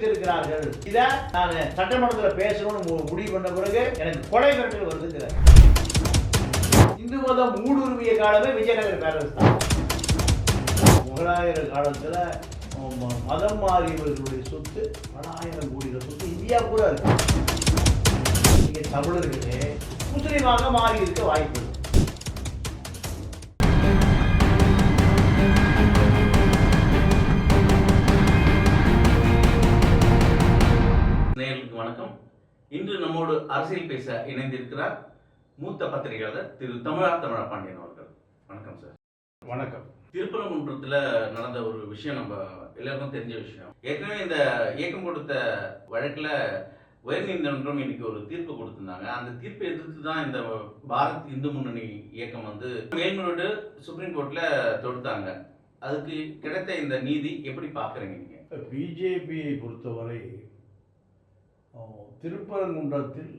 வைத்திருக்கிறார்கள். இதை நான் சட்டமன்றத்தில் பேசணும்னு முடிவு பண்ண பிறகு எனக்கு கொலை மிரட்டல் வருதுங்கிறார். இந்து மதம் ஊடுருவிய காலமே விஜயநகர பேரரசு தான். முகலாயர் காலத்தில் மதம் மாறியவர்களுடைய சொத்து பல ஆயிரம் கோடிகள் சொத்து இந்தியா பூரா இருக்கு. நீங்க தமிழர்களே முஸ்லீமாக மாறி இருக்க வாய்ப்பு இருக்கு. நேயர்களுக்கு வணக்கம். இன்று நம்மோடு அரசியல் பேச இணைந்திருக்கிறார் மூத்த பத்திரிகையாளர் திரு தமிழா பாண்டியன் அவர்கள். வணக்கம் சார். வணக்கம். திருப்பரங்குன்றத்தில் நடந்த ஒரு விஷயம் நம்ம எல்லாருக்கும் தெரிஞ்ச விஷயம். ஏற்கனவே இந்த இயக்கம் கொடுத்த வழக்கில் உயர்நீதிமன்றம் இன்னைக்கு ஒரு தீர்ப்பு கொடுத்திருந்தாங்க. அந்த தீர்ப்பை எதிர்த்து தான் இந்த பாரத் இந்து முன்னணி இயக்கம் மேல்முறையீடு சுப்ரீம் கோர்ட்ல தொடுத்தாங்க. அதுக்கு கிடைத்த இந்த நீதி எப்படி பார்க்குறீங்க நீங்க? பிஜேபியை பொறுத்தவரை திருப்பரங்குன்றத்தில்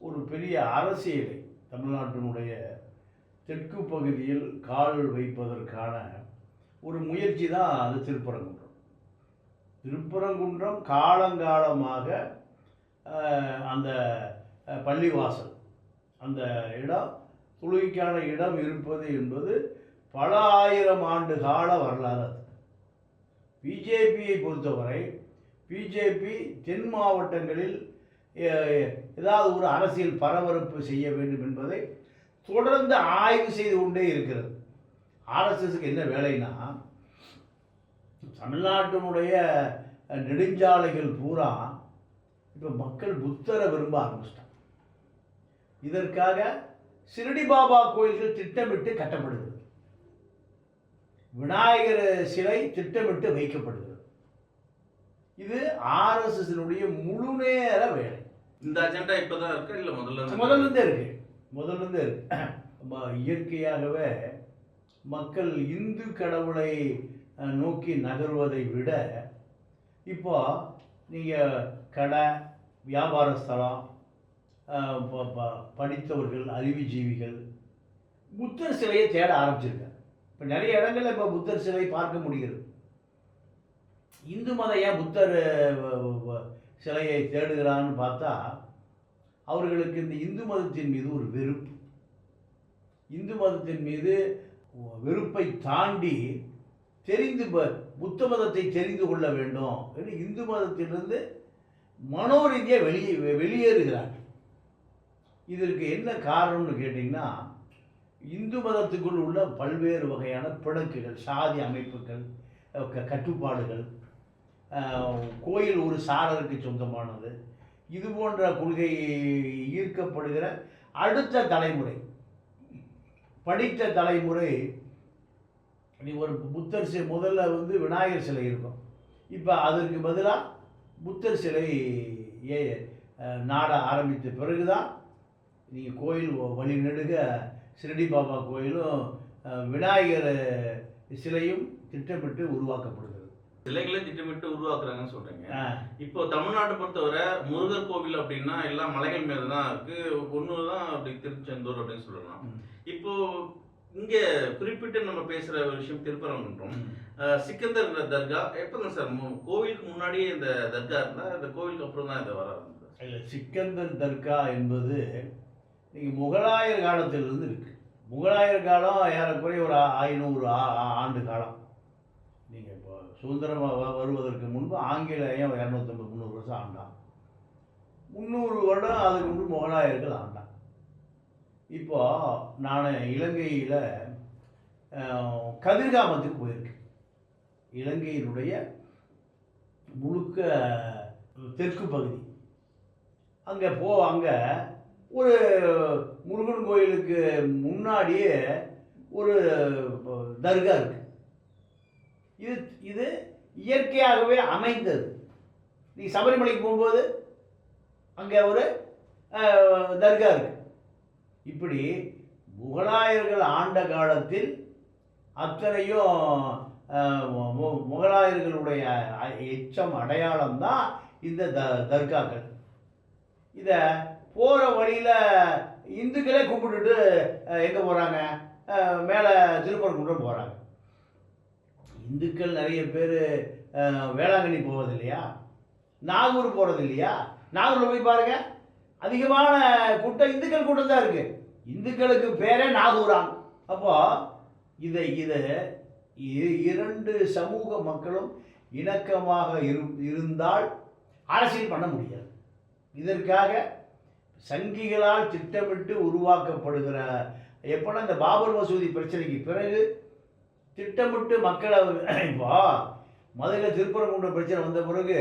ஒரு பெரிய அரசியலை தமிழ்நாட்டினுடைய தெற்கு பகுதியில் கால் வைப்பதற்கான ஒரு முயற்சி தான் அது. திருப்பரங்குன்றம் காலங்காலமாக அந்த பள்ளிவாசல் அந்த இடம் தொழுகைக்கான இடம் இருப்பது என்பது பல ஆயிரம் ஆண்டு கால வரலாறு. பிஜேபியை பொறுத்தவரை பிஜேபி தென் மாவட்டங்களில் ஏதாவது ஒரு அரசியல் பரபரப்பு செய்ய வேண்டும் என்பதை தொடர்ந்து ஆய்வு செய்து கொண்டே இருக்கிறது. ஆர்எஸ்எஸ்க்கு என்ன வேலைன்னா, தமிழ்நாட்டினுடைய நெடுஞ்சாலைகள் பூரா இப்போ மக்கள் புத்தரை விரும்ப ஆரம்பிச்சிட்டாங்க. இதற்காக சிரடி பாபா கோயில்கள் திட்டமிட்டு கட்டப்படுகிறது. விநாயகர் சிலை திட்டமிட்டு வைக்கப்படுகிறது. இது ஆர்எஸ்எஸ்னுடைய முழு நேர வேலை. இந்த அஜெண்டா இப்பதான் இருக்கு இல்ல முதல்ல இருக்கு. இயற்கையாகவே மக்கள் இந்து கடவுளை நோக்கி நகர்வதை விட இப்போ நீங்கள் கடை, வியாபார ஸ்தலம், படித்தவர்கள், அறிவுஜீவிகள் புத்தர் சிலையை தேட ஆரம்பிச்சிருக்காங்க. இப்போ நிறைய இடங்களில் இப்போ புத்தர் சிலை பார்க்க முடிகிறது. இந்து மதம் ஏன் புத்தர் சிலையை தேடுகிறான்னு பார்த்தா, அவர்களுக்கு இந்த இந்து மதத்தின் மீது ஒரு வெறுப்பு. இந்து மதத்தின் மீது வெறுப்பை தாண்டி புத்த மதத்தை தெரிந்து கொள்ள வேண்டும் என்று இந்து மதத்திலிருந்து மனோரீதியாக வெளியேறுகிறார்கள். இதற்கு என்ன காரணம்னு கேட்டிங்கன்னா, இந்து மதத்துக்குள் உள்ள பல்வேறு வகையான பிணக்குகள், சாதி அமைப்புகள், கட்டுப்பாடுகள், கோயில் ஒரு சாரருக்கு சொந்தமானது, இது போன்ற கொள்கை ஈர்க்கப்படுகிற அடுத்த தலைமுறை, படித்த தலைமுறை. நீ ஒரு புத்தர் சிலை முதல்ல விநாயகர் சிலை இருக்கும். இப்போ அதற்கு பதிலாக புத்தர் சிலை நாட ஆரம்பித்த பிறகுதான் நீங்கள் கோயில் வழிநெடுக சிரடி பாபா கோயிலும் விநாயகர் சிலையும் திட்டமிட்டு உருவாக்கப்படுகிறது. சிலைகளை திட்டமிட்டு உருவாக்குறாங்கன்னு சொல்றீங்க. இப்போ தமிழ்நாட்டை பொறுத்தவரை முருகர் கோவில் அப்படின்னா எல்லாம் மலைகள் மேல தான் இருக்கு. ஒண்ணுதான் அப்படி திருச்செந்தூர் அப்படின்னு சொல்லலாம். இப்போ இங்க குறிப்பிட்டு நம்ம பேசுற ஒரு விஷயம் திருப்பரங்குன்றம் சிக்கந்தர் தர்கா. எப்பங்க சார் கோவிலுக்கு முன்னாடியே இந்த தர்கா இருந்தா இந்த கோவிலுக்கு அப்புறம் தான் இதை வர ஆரம்பிச்சது? இல்லை, சிக்கந்தர் தர்கா என்பது நீங்கள் முகலாயர் காலத்திலிருந்து இருக்கு. முகலாயர் காலம் ஏறக்குறைய ஒரு 500 ஆண்டு காலம். நீங்கள் இப்போ சுதந்திரம் வருவதற்கு முன்பு ஆங்கிலேயம் 250-300 வருஷம் ஆண்டான். 300 வருடம் அதுக்கு முன்பு முகலாயர்கள் ஆண்டான். இப்போ நான் இலங்கையில் கதிர்காமத்துக்கு போயிருக்கேன். இலங்கையினுடைய முழுக்க தெற்கு பகுதி. அங்கே ஒரு முருகன் கோயிலுக்கு முன்னாடியே ஒரு தர்கா இருக்கு. இது இயற்கையாகவே அமைந்தது. நீ சபரிமலைக்கு போகும்போது அங்கே ஒரு தர்கா இருக்கு. இப்படி முகலாயர்கள் ஆண்ட காலத்தில் அத்தனையும் முகலாயர்களுடைய எச்சம் அடையாளம் தான் இந்த தர்காக்கள். இதை போகிற வழியில் இந்துக்களே கும்பிட்டுட்டு எங்கே போகிறாங்க, மேலே திருப்பரங்குன்றம் போகிறாங்க. இந்துக்கள் நிறைய பேர் வேளாங்கண்ணி போவது இல்லையா? நாகூர் போகிறது இல்லையா? நாகூரில் போய் பாருங்க, அதிகமான கூட்டம் இந்துக்கள் கூட்டம் தான் இருக்குது. இந்துக்களுக்கு பேரே நாகூராம். அப்போ இதை இரண்டு சமூக மக்களும் இணக்கமாக இருந்தால் அரசியல் பண்ண முடியாது. இதற்காக சங்கிகளால் திட்டமிட்டு உருவாக்கப்படுகிற எப்போனா இந்த பாபர் மசூதி பிரச்சனைக்கு பிறகு திட்டமிட்டு மக்களை இப்போ முதல்ல திருப்பரங்குன்றம் பிரச்சனை வந்த பிறகு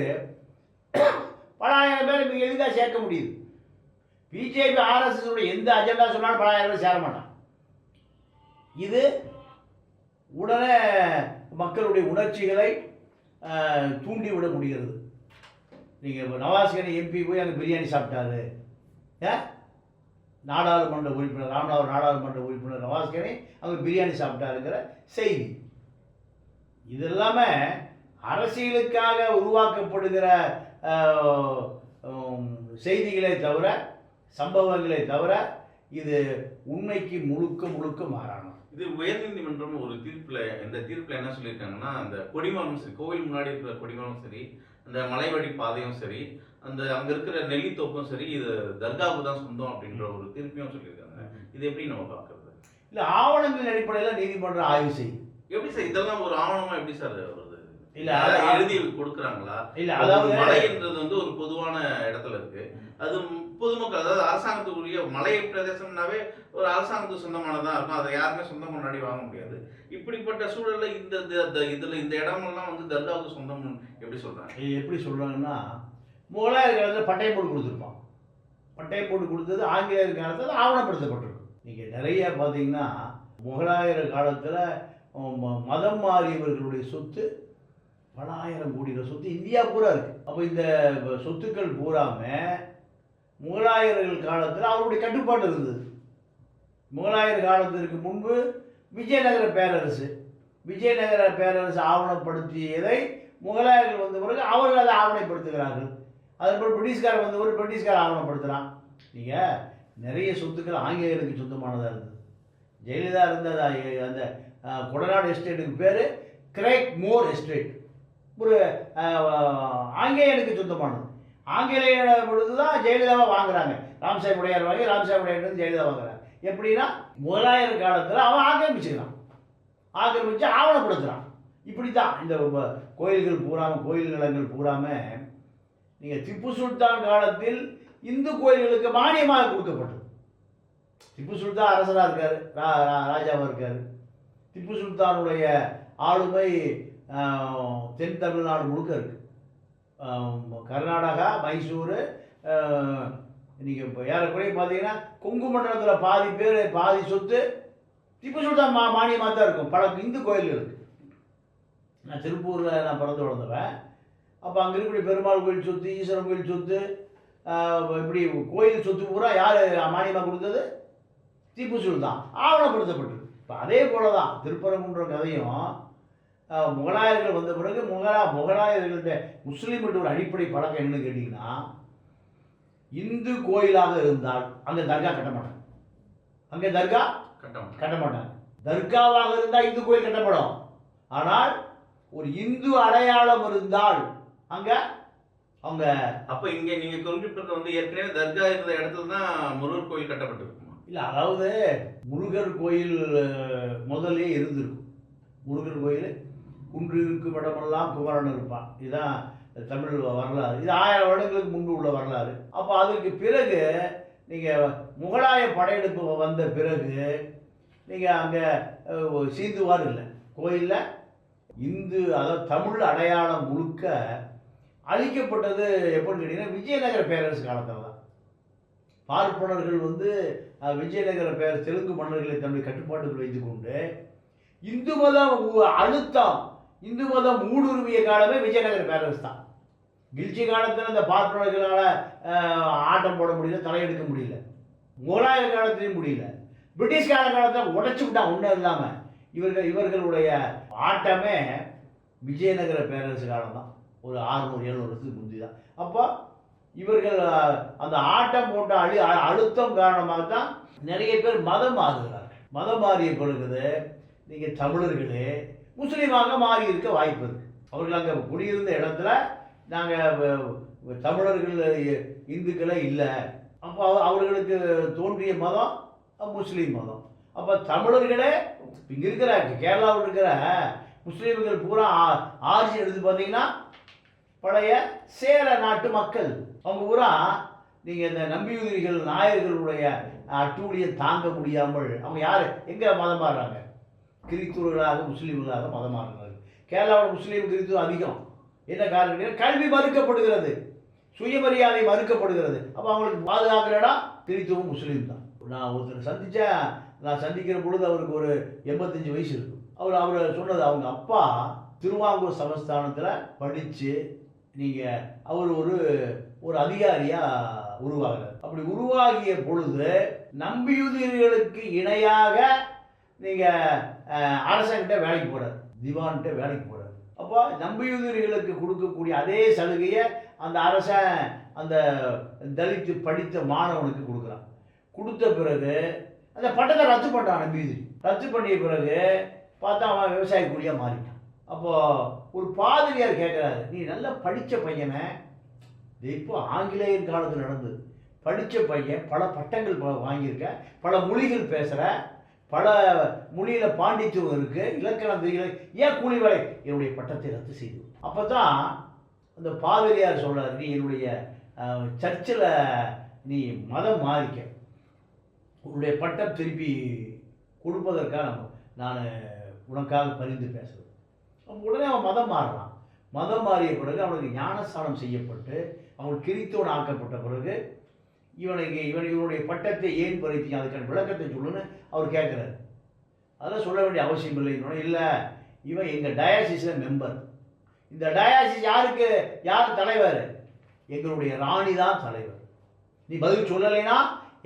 பலாயிரம் பேர் மிக எளிதாக சேர்க்க முடியுது. பிஜேபி ஆர்எஸ்எஸ் எந்த அஜெண்டா சொன்னாலும் பலாயிரம் பேர் சேர மாட்டான். இது உடனே மக்களுடைய உணர்ச்சிகளை தூண்டிவிட முடிகிறது. நீங்கள் இப்போ நவாஸ்கனி எம்பி போய் அங்கே பிரியாணி சாப்பிட்டாரு, நாடாளுமன்ற உறுப்பினர் ராமநாதபுரம் நாடாளுமன்ற உறுப்பினர் நவாஸ்கனி அங்கே பிரியாணி சாப்பிட்டாருங்கிற செய்தி, இதெல்லாமே அரசியலுக்காக உருவாக்கப்படுகிற செய்திகளை தவிர, சம்பவங்களை தவிர இது உண்மைக்கு முழுக்க மாறானது. இது உயர்நீதிமன்றம் ஒரு தீர்ப்பில், இந்த தீர்ப்பில் என்ன சொல்லியிருக்காங்கன்னா, அந்த கொடிமரம் சரி, கோவில் முன்னாடி இருக்கிற கொடிமரம் சரி, அந்த மலைவழி பாதையும் சரி, அந்த அங்கே இருக்கிற நெல்லித்தோப்பும் சரி, இது தர்காவுக்கு தான் சொந்தம் அப்படின்ற ஒரு தீர்ப்பையும் சொல்லியிருக்காங்க. இது எப்படி நம்ம பார்க்கறது? இல்லை, ஆவணங்களின் அடிப்படையில் நீதிமன்றம் ஆய்வு செய்யும். எப்படி சார் இதெல்லாம் ஒரு ஆவணமா எப்படி சார் வருது? இல்லை, எழுதி கொடுக்குறாங்களா? இல்லை, அதாவது மலைன்றது வந்து ஒரு பொதுவான இடத்துல இருக்கு. அது பொதுமக்கள், அதாவது அரசாங்கத்துக்குரிய மலை பிரதேசம்னாவே ஒரு அரசாங்கத்துக்கு சொந்தமானதான் இருக்கும். அதை யாருமே சொந்தம் முன்னாடி வாங்க முடியாது. இப்படிப்பட்ட சூழல்ல இந்த இடமெல்லாம் வந்து தர்காவுக்கு சொந்தம் எப்படி சொல்றாங்க? எப்படி சொல்றாங்கன்னா, முகலாயர் காலத்தில் பட்டயம் போட்டு கொடுத்துருப்பான். பட்டயம் போட்டு கொடுத்தது ஆங்கிலேயர் காலத்தில் ஆவணப்படுத்தப்பட்டிருக்கும். நீங்கள் நிறைய பார்த்தீங்கன்னா முகலாயர் காலத்தில் மதம் மாறியவர்களுடைய சொத்து பல ஆயிரம் கோடி சொத்து இந்தியா பூரா இருக்குது. அப்போ இந்த சொத்துக்கள் பூராமல் முகலாயர்கள் காலத்தில் அவருடைய கட்டுப்பாடு இருந்தது. முகலாயர் காலத்திற்கு முன்பு விஜயநகர பேரரசு ஆவணப்படுத்தியதை முகலாயர்கள் வந்த பிறகு அவர்கள் அதை ஆவணப்படுத்துகிறார்கள். அதன்போல் பிரிட்டிஷ்கார் வந்த பிறகு பிரிட்டிஷ்கார் ஆவணப்படுத்துகிறான். நீங்கள் நிறைய சொத்துக்கள் ஆங்கிலேயருக்கு சொந்தமானதாக இருந்தது. ஜெயலலிதா இருந்த அந்த கொடநாடு எஸ்டேட்டுக்கு பேர் கிரேக் மோர் எஸ்டேட், ஒரு ஆங்கிலேயனுக்கு சொந்தமானது. ஆங்கிலேயர் பொழுது தான் ஜெயலலிதாவை வாங்குறாங்க. ராமசாமி உடையார் வாங்கி ராமசாமி உடையார் ஜெயலலிதா வாங்குறாங்க. எப்படின்னா முகலாயர் காலத்தில் அவன் ஆக்கிரமிச்சுக்கிறான், ஆக்கிரமித்து ஆவணப்படுத்துகிறான். இப்படி தான் இந்த கோயில்கள் பூராமல், கோயில் நிலங்கள் பூராமல் நீங்கள் திப்பு சுல்தான் காலத்தில் இந்து கோயில்களுக்கு மானியமாக கொடுக்கப்பட்டது. திப்பு சுல்தான் அரசராக இருக்கார், ராஜாவாக இருக்கார். திப்பு சுல்தானுடைய ஆளுமை தென் தமிழ்நாடு முழுக்க இருக்குது. கர்நாடகா, மைசூர், நீங்கள் இப்போ ஏறக்குறைய பார்த்தீங்கன்னா கொங்கு மண்டலத்தில் பாதி சொத்து திப்பு சுல்தான் மானியமாக தான் இருக்கும். பல இந்து கோயில்கள் இருக்குது. நான் திருப்பூரில் பிறந்து வளர்ந்தவன். அப்போ அங்கே இருக்கக்கூடிய பெருமாள் கோயில் சொத்து, ஈஸ்வரன் கோயில் சொத்து, இப்படி கோயில் சொத்து பூரா யார் மானியமாக கொடுத்தது? திப்பு சுல்தான். ஆவணப்படுத்தப்பட்டது. இப்போ அதே போல தான் திருப்பரங்குன்ற கதையும் முகலாயர்கள் வந்த பிறகு முகலாயர்கள்ட்ட முஸ்லீம்கிட்ட ஒரு அடிப்படை பழக்கம் என்னன்னு கேட்டிங்கன்னா, இந்து கோயிலாக இருந்தால் அங்கே தர்கா கட்ட மாட்டாங்க. அங்கே தர்கா கட்ட மாட்டாங்க. தர்காவாக இருந்தால் இந்து கோயில் கட்டப்படும். ஆனால் ஒரு இந்து அடையாளம் இருந்தால் அங்கே அவங்க அப்போ இங்கே நீங்கள் குறிப்பிட்டது வந்து ஏற்கனவே தர்கா இருந்த இடத்துல தான் முருகர் கோயில் கட்டப்பட்டிருக்குமா? இல்லை, அதாவது முருகர் கோயில் முதலே இருந்திருக்கும். முருகர் கோயில் குன்று இருக்கும் இடமெல்லாம் குமரன் இருப்பான். இதுதான் தமிழ் வரலாறு. இது 1000 வருடங்களுக்கு முன்பு உள்ள வரலாறு. அப்போ அதுக்கு பிறகு நீங்கள் முகலாய படையெடுப்பு வந்த பிறகு நீங்கள் அங்கே சீந்துவார் இல்லை கோயிலில். இந்து, அதாவது தமிழ் அடையாளம் முழுக்க அழிக்கப்பட்டது எப்படின்னு கேட்டிங்கன்னா விஜயநகர பேரரசு காலத்தில் தான். பார்ப்பனர்கள் வந்து விஜயநகர பேரரசு தெலுங்கு மன்னர்களை தன்னுடைய கட்டுப்பாட்டுக்குள் வைத்துக்கொண்டு இந்து மதம் அழுத்தம், இந்து மதம் ஊடுருவிய காலமே விஜயநகர பேரரசு தான். கில்ஜி காலத்தில் இந்த பார்ப்பனர்களால் ஆட்டம் போட முடியல, தலையெடுக்க முடியல. முகலாயர் காலத்திலையும் முடியல. பிரிட்டிஷ் காலத்தில் உடைச்சு விட்டான் ஒன்றும் இல்லாமல். இவர்களுடைய ஆட்டமே விஜயநகர பேரரசு காலம் தான். ஒரு 600-700 வருஷத்துக்கு முந்தி தான். அப்போ இவர்கள் அந்த ஆட்டம் போட்ட அழுத்தம் காரணமாக தான் நிறைய பேர் மதம் மாறுகிறார்கள். மதம் மாறிய பொழுது நீங்கள் தமிழர்களே முஸ்லீமாக மாறி இருக்க வாய்ப்பு இருக்குது. அவர்கள் அங்கே குடியிருந்த இடத்துல நாங்கள் தமிழர்கள் இந்துக்களே இல்லை. அப்போ அவர்களுக்கு தோன்றிய மதம் முஸ்லீம் மதம். அப்போ தமிழர்களே இங்கே இருக்கிற கேரளாவில் இருக்கிற முஸ்லீம்கள் பூரா ஆட்சி எடுத்து பார்த்தீங்கன்னா பழைய சேர நாட்டு மக்கள். அவங்க பூரா நீங்கள் இந்த நம்பியுதிரிகள் நாயர்களுடைய அட்டூழியம் தாங்க முடியாமல் அவங்க யார் எங்கே மதம் மாறுறாங்க? கிறிஸ்துவர்களாக முஸ்லீம்களாக மதம் மாறுறாங்க. கேரளாவில் முஸ்லீம் கிறிஸ்துவம் அதிகம். என்ன காரணம்? கல்வி மறுக்கப்படுகிறது, சுயமரியாதை மறுக்கப்படுகிறது. அப்போ அவங்களுக்கு பாதுகாக்கிற இடம் கிறிஸ்துவம் முஸ்லீம் தான். நான் ஒருத்தர் சந்தித்தேன். நான் சந்திக்கிற பொழுது அவருக்கு ஒரு 85 வயசு இருக்கும். அவர் சொன்னது அவங்க அப்பா திருவாங்கூர் சமஸ்தானத்தில் படித்து அவர் ஒரு அதிகாரியாக உருவாகிறார். அப்படி உருவாகிய பொழுது நம்பியுதிர்களுக்கு இணையாக அரசங்கிட்ட வேலைக்கு போகிறார், திவான்கிட்ட வேலைக்கு போகிறார். அப்போ நம்பியுதிர்களுக்கு கொடுக்கக்கூடிய அதே சலுகையை அந்த அரசன் அந்த தலித்து படித்த மாணவனுக்கு கொடுக்குறான். கொடுத்த பிறகு அந்த பட்டத்தை ரத்து பண்ணுறான். நம்பியுதிரி ரத்து பண்ணிய பிறகு பார்த்தா அவன் விவசாய கூலியாக மாறிட்டான். அப்போது ஒரு பாதிரியார் கேட்குறாரு, நீ நல்லா படித்த பையனை, இப்போ ஆங்கிலேயர் காலத்தில் நடந்தது, படித்த பையன் பல பட்டங்கள் வாங்கியிருக்க, பல மொழிகள் பேசுகிற, பல மொழியில் பாண்டித்துவம் இருக்குது, இலக்கணம் தெரியல, ஏன் கூலி வேலை? என்னுடைய பட்டத்தை ரத்து செய்து. அப்போ தான் அந்த பாதிரியார் சொல்கிறார், நீ என்னுடைய சர்ச்சில் நீ மதம் மாறிக்க, உன்னுடைய பட்டம் திருப்பி கொடுப்பதற்காக நான் உனக்காக பரிந்து பேசுகிறேன். உடனே அவன் மதம் மாறுறான். மதம் மாறிய பிறகு அவனுக்கு ஞானஸ்தானம் செய்யப்பட்டு அவன் கிறித்தோடு ஆக்கப்பட்ட பிறகு இவனுடைய பட்டத்தை ஏன் பறித்தீங்க, அதுக்கான விளக்கத்தை சொல்லுன்னு அவர் கேட்குறாரு. அதெல்லாம் சொல்ல வேண்டிய அவசியம் இல்லை. இல்லை, இவன் எங்கள் டயாசிஸில் மெம்பர். இந்த டயாசிஸ் யார் தலைவர்? எங்களுடைய ராணி தான் தலைவர். நீ பதில் சொல்லலைன்னா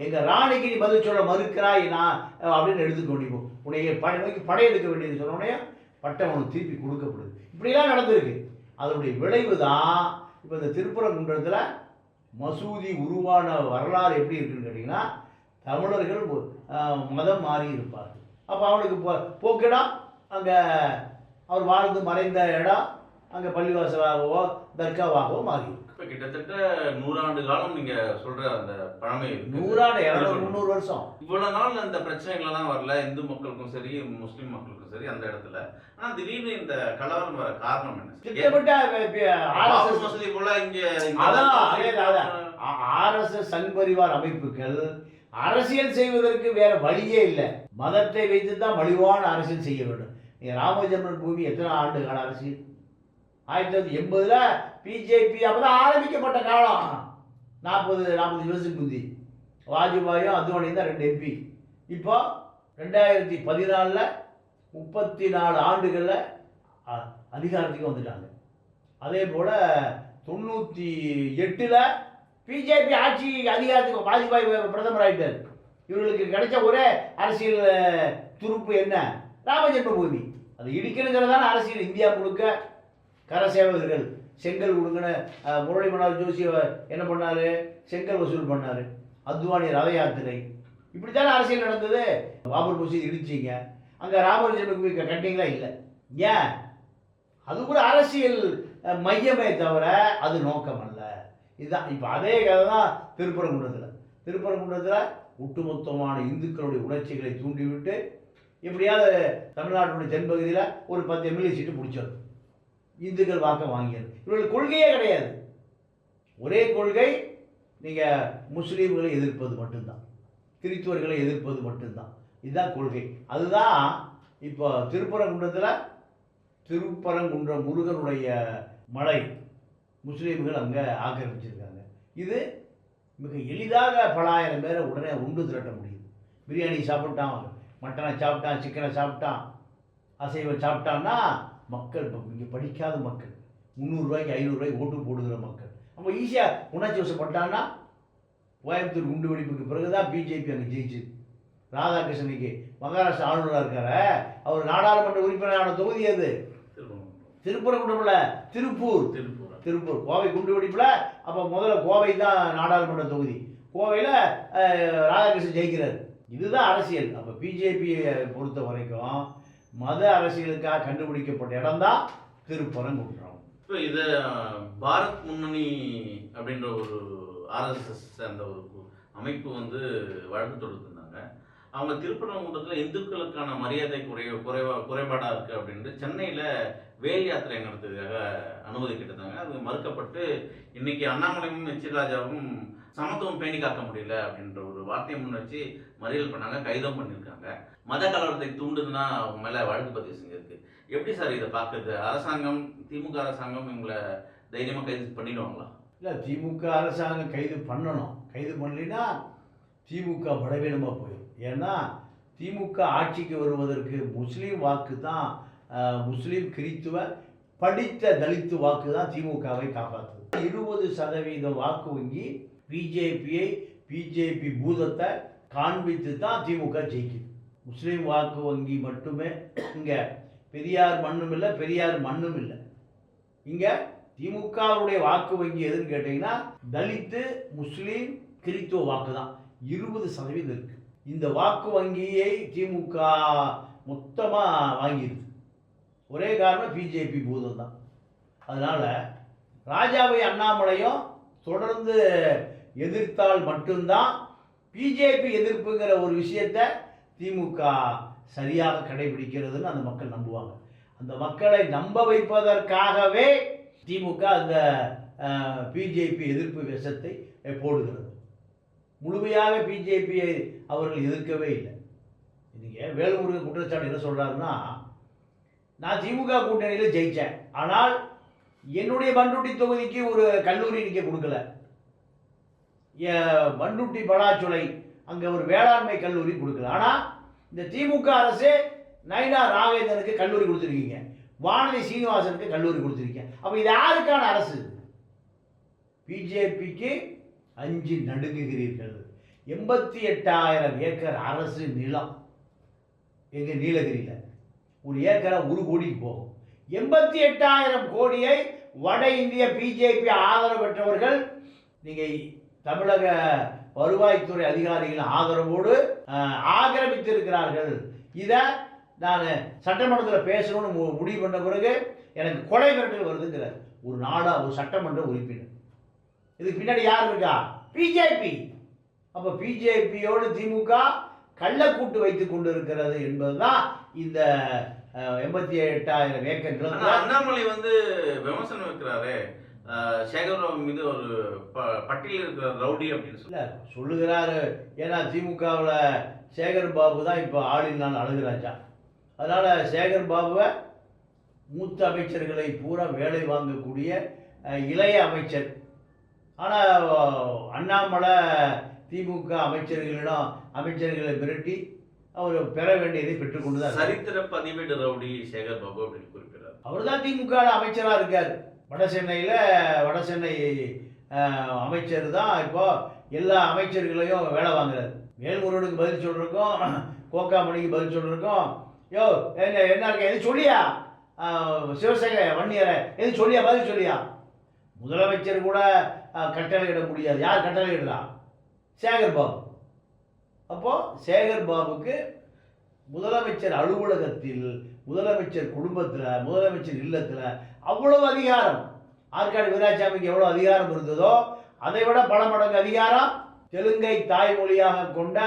எங்கள் ராணிக்கு நீ பதில் சொல்ல மறுக்கிறாய் நான் அப்படின்னு எடுத்துக்கொண்டு உடைய நோக்கி படையெடுக்க வேண்டியது சொன்னோடனே பட்டம் அவனுக்கு திருப்பி கொடுக்கப்படுது. இப்படிலாம் நடந்திருக்கு. அதனுடைய விளைவு தான் இப்போ இந்த திருப்பரங்குன்றத்தில் மசூதி உருவான வரலாறு எப்படி இருக்குன்னு கேட்டிங்கன்னா, தமிழர்கள் மதம் மாறி இருப்பார்கள். அப்போ அவனுக்கு போக்கிடம் அங்கே அவர் வாழ்ந்து மறைந்த இடம் அங்கே பள்ளிவாசலாகவோ தர்காவாகவோ மாறி. இப்போ கிட்டத்தட்ட 100 ஆண்டு காலம் நீங்க சொல்ற அந்த பழமை 100 ஆண்டு 200 வருஷம். இவ்வளவு நாள் அந்த பிரச்சனைகள்லாம் வரல, இந்து மக்களுக்கும் சரி முஸ்லீம் மக்களுக்கும் சரி அந்த இடத்துல. ஆனா திடீர்னு இந்த கலவரம் வர காரணம் என்ன? கிட்டத்தட்ட மசூதி போல இங்க ஆர்எஸ்எஸ் சங் பரிவார் அமைப்புகள் அரசியல் செய்வதற்கு வேற வழியே இல்லை. மதத்தை வைத்து தான் மலிவான அரசியல் செய்ய வேண்டும். ராமஜென்ம பூமி எத்தனை ஆண்டு கால அரசியல்? 1980 பிஜேபி அப்போதான் ஆரம்பிக்கப்பட்ட காலம். 40 வருஷத்துக்கு முந்தி வாஜ்பாயும் அத்வானியும் தான் 2 MP. இப்போ 2014 34 ஆண்டுகளில் அதிகாரத்துக்கு வந்துட்டாங்க. அதே போல் 98 பிஜேபி ஆட்சி அதிகாரத்துக்கு வாஜ்பாய் பிரதமர் ஆகிட்டார். இவர்களுக்கு கிடைச்ச ஒரே அரசியல் துருப்பு என்ன? ராமஜென்ம பூமி. அது இடிக்கணுங்கிறதான அரசியல். இந்தியா முழுக்க கரசேவகர்கள் செங்கல் கொடுங்கன்னு முரளி மனோகர் ஜோஷி என்ன பண்ணார்? செங்கல் வசூல் பண்ணார். அத்வானி ரத யாத்திரை. இப்படித்தானே அரசியல் நடந்தது. பாபர் மசூதி இடிச்சிங்க, அங்கே ராமர் ஜென்மபூமி கட்டிங்களா? இல்லை. ஏன்? அது கூட அரசியல் மையமே தவிர அது நோக்கம் அல்ல. இதுதான். இப்போ அதே கதை தான் திருப்பரங்குன்றத்தில் ஒட்டுமொத்தமான இந்துக்களுடைய உணர்ச்சிகளை தூண்டிவிட்டு எப்படியாவது தமிழ்நாட்டுடைய தென்பகுதியில் ஒரு 10 MLA சீட்டு பிடிச்சது, இந்துக்கள் வாக்க வாங்கியது. இவர்கள் கொள்கையே கிடையாது. ஒரே கொள்கை, நீங்கள் முஸ்லீம்களை எதிர்ப்பது மட்டும்தான், கிறிஸ்துவர்களை எதிர்ப்பது மட்டும்தான். இதுதான் கொள்கை. அதுதான் இப்போ திருப்பரங்குன்ற முருகனுடைய மலை முஸ்லீம்கள் அங்கே ஆக்கிரமிச்சிருக்காங்க. இது மிக எளிதாக பல ஆயிரம் பேரை உடனே உண்டு திரட்ட முடியுது. பிரியாணி சாப்பிட்டான், மட்டனை சாப்பிட்டான், சிக்கனை சாப்பிட்டான், அசைவம் சாப்பிட்டான்னா மக்கள் இங்கே படிக்காத மக்கள் 300 ரூபாய்க்கு 500 ரூபாய்க்கு ஓட்டு போடுகிற மக்கள் நம்ம ஈஸியாக உணர்ச்சி வசப்பட்டான்னா கோயம்புத்தூர் குண்டு வெடிப்புக்கு பிறகு தான் பிஜேபி அங்கே ஜெயிச்சு. ராதாகிருஷ்ணனுக்கு மகாராஷ்டிரா ஆளுநராக இருக்கார, அவர் நாடாளுமன்ற உறுப்பினரான தொகுதி அது திருப்பரங்குன்றம்ல திருப்பூர் கோவை குண்டு வெடிப்பில். அப்போ முதல்ல கோவை தான் நாடாளுமன்ற தொகுதி. கோவையில் ராதாகிருஷ்ணன் ஜெயிக்கிறார். இதுதான் அரசியல். அப்போ பிஜேபியை பொறுத்த வரைக்கும் மத அரசியலுக்காக கண்டுபிடிக்கப்பட்ட இடம்தான் திருப்பரங்குன்றம். இப்போ இதை பாரத் முன்னணி அப்படின்ற ஒரு ஆர்எஸ்எஸ் சேர்ந்த ஒரு அமைப்பு வந்து வழக்கு தொடுத்திருந்தாங்க. அவங்க திருப்பரங்குன்றத்தில் இந்துக்களுக்கான மரியாதை குறைபாடாக இருக்குது அப்படின்ட்டு சென்னையில் வேல் யாத்திரை நடத்துறதுக்காக அனுமதி கேட்டிருந்தாங்க. அது மறுக்கப்பட்டு இன்னைக்கு அண்ணாமலையும் எச்.ராஜாவும் சமத்துவம் பேணி காக்க முடியல அப்படின்ற ஒரு வார்த்தையை முன் வச்சு மறியல் பண்ணாங்க, கைதும் பண்ணியிருக்காங்க. மத கலவரத்தை தூண்டுதுன்னா அவங்க மேலே வழக்கு பதிவு செஞ்சிருக்கு. எப்படி சார் இதை பார்க்குறது? அரசாங்கம், திமுக அரசாங்கம் இவங்களை தைரியமாக கைது பண்ணிடுவாங்களா? இல்லை, திமுக அரசாங்கம் கைது பண்ணணும். கைது பண்ணலைன்னா திமுக பலவீனமாக போயிடும். ஏன்னா திமுக ஆட்சிக்கு வருவதற்கு முஸ்லீம் வாக்கு தான், முஸ்லீம் கிறித்துவ படித்த தலித்து வாக்கு தான் திமுகவை காப்பாற்றுது. 20% வாக்கு வங்கி பிஜேபி பூதத்தை காண்பித்து தான் திமுக ஜெயிக்குது. முஸ்லீம் வாக்கு வங்கி மட்டுமே. இங்கே பெரியார் மண்ணும் இல்லை, பெரியார் மண்ணும் இல்லை. இங்கே திமுகவுடைய வாக்கு வங்கி எதுன்னு கேட்டிங்கன்னா தலித்து, முஸ்லீம், கிறித்துவ வாக்கு தான் 20% இருக்கு. இந்த வாக்கு வங்கியை திமுக மொத்தமாக வாங்கிடுது. ஒரே காரணம் பிஜேபி பூதம் தான். அதனால் ராஜாவை அண்ணாமலையும் தொடர்ந்து எதிர்த்தால் மட்டும்தான் பிஜேபி எதிர்ப்புங்கிற ஒரு விஷயத்தை திமுக சரியாக கடைபிடிக்கிறதுன்னு அந்த மக்கள் நம்புவாங்க. அந்த மக்களை நம்ப வைப்பதற்காகவே திமுக அந்த பிஜேபி எதிர்ப்பு விஷத்தை போடுகிறது. முழுமையாக பிஜேபியை அவர்கள் எதிர்க்கவே இல்லை. இன்றைக்கி வேல்முருகன் குற்றச்சாட்டு என்ன சொல்கிறாருன்னா, நான் திமுக கூட்டணியில் ஜெயித்தேன், ஆனால் என்னுடைய பண்ருட்டி தொகுதிக்கு ஒரு கல்லூரி நிற்க கொடுக்கல. பண்ருட்டி பலாச்சுளை அங்கே ஒரு வேளாண்மை கல்லூரி கொடுக்கல. ஆனால் இந்த திமுக அரசு நயினா ராகேந்திரனுக்கு கல்லூரி கொடுத்துருக்கீங்க, வானதி சீனிவாசனுக்கு கல்லூரி கொடுத்துருக்கீங்க. அப்போ இது யாருக்கான அரசு? பிஜேபிக்கு அஞ்சு நடுங்குகிறீர்கள். 88,000 ஏக்கர் அரசு நிலம் எங்கள் நீலகிரியில் ஒரு ஏக்கரை 1 கோடிக்கு போகும். 88,000 கோடியை வட இந்திய பிஜேபி ஆதரவு பெற்றவர்கள், நீங்கள் தமிழக வருவாய்த்துறை அதிகாரிகளின் ஆதரவோடு ஆக்கிரமித்திருக்கிறார்கள். இதை நான் சட்டமன்றத்தில் பேசணும்னு முடிவு பண்ண பிறகு எனக்கு கொலை மிரட்டல் வருதுங்கிறார் ஒரு ஒரு சட்டமன்ற உறுப்பினர். இதுக்கு பின்னாடி யார் இருக்கா? பிஜேபி. அப்போ பிஜேபியோடு திமுக கள்ளக்கூட்டு வைத்துக் கொண்டு இருக்கிறது என்பதுதான் இந்த 88,000 ஏக்கர்கள். அண்ணாமலை வந்து விமர்சனம் வைக்கிறாரு, சேகர்பாபு மீது ஒரு பட்டியல் இருக்கிற ரவுடி அப்படின்னு சொல்லுகிறாரு. ஏன்னா திமுகவில் சேகர்பாபு தான் இப்போ ஆளினால் அழகுராஜா. அதனால் சேகர்பாபுவை மூத்த அமைச்சர்களை பூரா வேலை வாங்கக்கூடிய இளைய அமைச்சர். ஆனால் அண்ணாமலை திமுக அமைச்சர்களை மிரட்டி அவர் பெற வேண்டியதை பெற்றுக்கொண்டு தான். சரித்திர பதிவேடு ரவுடி சேகர்பாபு அப்படின்னு குறிப்பிட்டார். அவர் தான் திமுக அமைச்சராக இருக்கார். வடசென்னை அமைச்சர் தான் இப்போ எல்லா அமைச்சர்களையும் வேலை வாங்குறாரு. வேல்முருகனுக்கு பதில் சொல்கிறக்கும், கோக்காமணிக்கு பதில் சொல்கிறக்கும், யோ என்ன இருக்க எது சொல்லியா, சிவசேகர வன்னியரை எது சொல்லியா, பதில் சொல்லியா. முதலமைச்சர் கூட கட்டளையிட முடியாது. யார் கட்டளையிடுறா? சேகர்பாபு. அப்போது சேகர்பாபுக்கு முதலமைச்சர் அலுவலகத்தில், முதலமைச்சர் குடும்பத்தில், முதலமைச்சர் இல்லத்தில் அவ்வளவு அதிகாரம். ஆற்காடு வீராசாமிக்கு எவ்வளோ அதிகாரம் இருந்ததோ அதை விட பல மடங்கு அதிகாரம் தெலுங்கை தாய்மொழியாக கொண்ட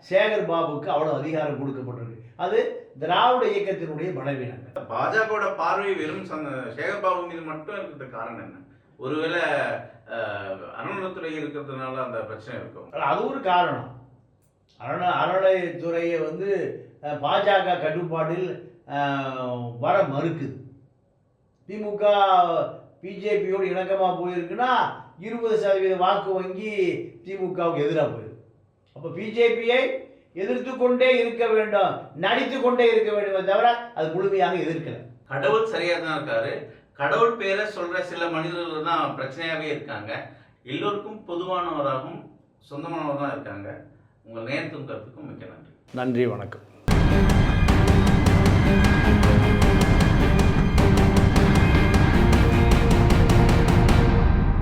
சேகர்பாபுக்கு அவ்வளோ அதிகாரம் கொடுக்கப்பட்டிருக்கு. அது திராவிட இயக்கத்தினுடைய பலவீனங்கள். பாஜகவோட பார்வை வெறும் சேகர்பாபு மீது மட்டும் இருக்கிறது காரணம் என்ன? ஒருவேளை அறநிலையத்துறை இருக்கிறதுனால அந்த பிரச்சனை இருக்கும். அது ஒரு காரணம். அறநிலையத்துறையை பாஜக கட்டுப்பாட்டில் வர மறுக்குது. திமுக பிஜேபியோடு இணக்கமாக போயிருக்குன்னா 20% வாக்கு வங்கி திமுகவுக்கு எதிராக போயிருக்கு. அப்போ பிஜேபியை எதிர்த்து கொண்டே இருக்க வேண்டும், நடித்து கொண்டே இருக்க வேண்டுமே தவிர அது முழுமையாக எதிர்க்கல. கடவுள் சரியாக தான் இருக்காரு. கடவுள் பேரை சொல்ற சில மனிதர்கள் தான் பிரச்சனையாகவே இருக்காங்க. எல்லோருக்கும் பொதுவானவராகவும் சொந்தமானவர் தான் இருக்காங்க. உங்கள் நேரத்துக்கும் கருத்துக்கும் மிக்க நன்றி. நன்றி, வணக்கம்.